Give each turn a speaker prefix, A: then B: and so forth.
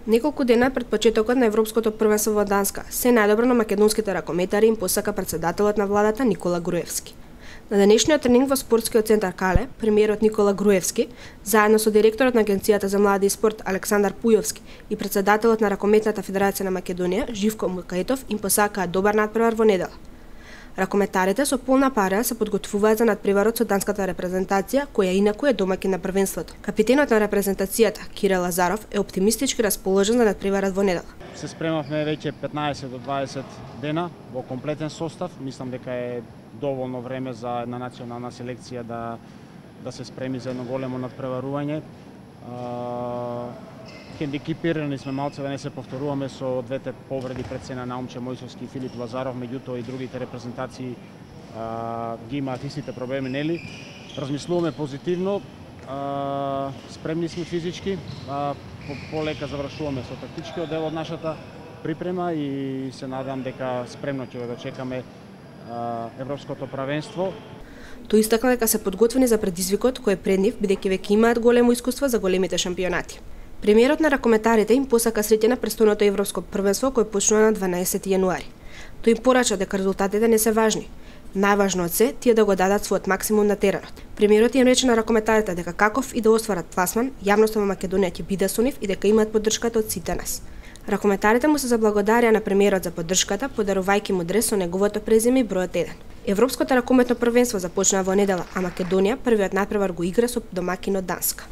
A: Неколку дена пред почетокот на Европското првенство во Данска, се најдобро на македонските ракометари им посака претседателот на владата Никола Груевски. На денешниот тренинг во спортскиот центар Кале, премиерот Никола Груевски, заедно со директорот на Агенцијата за млади и спорт Александар Пујовски и претседателот на Ракометната федерација на Македонија Живко Мукаетов им посакаа добар надпревар во недела. Ракометарите со полна пара се подготвуваат за надпреварот со данската репрезентација, која инаку е домаќин на првенството. Капитенот на репрезентацијата, Кирил Лазаров, е оптимистички расположен за надпреварот во недела.
B: Се спремавме веќе 15 до 20 дена во комплетен состав. Мислам дека е доволно време за една национална селекција да се спреми за едно големо надпреварување. Хендикипирани сме малце да не се повторуваме со двете повреди пред Сена Наумче Мојсовски и Филип Лазаров, меѓутоа и другите репрезентации ги имаат истите проблеми, нели? Размислуваме позитивно, спремни сме физички, полека завршуваме со тактичкиот дел од нашата припрема и се надам дека спремно ќе го дочекаме Европското првенство.
A: Тој истакна дека се подготвени за предизвикот кој е пред нив, бидејќи веќе имаат големо искуство за големите шампионати. Премиерот на ракометарите им посака среќа на престојното европско првенство кој почнува на 12 јануари. Тој им порача дека резултатите не се важни. Најважно од се тие да го дадат својот максимум на теренот. Премиерот им рече на ракометарите дека каков и да остварат пласман, јавноста во Македонија ќе биде со нив и дека имаат поддршката од сите нас. Ракометарите му се заблагодарија на премиерот за поддршката, подарувајќи му дрес со неговото презиме и бројот 1. Европското ракометно првенство започнува во недела, а Македонија првиот надпревар го игра со домаќинот Данска.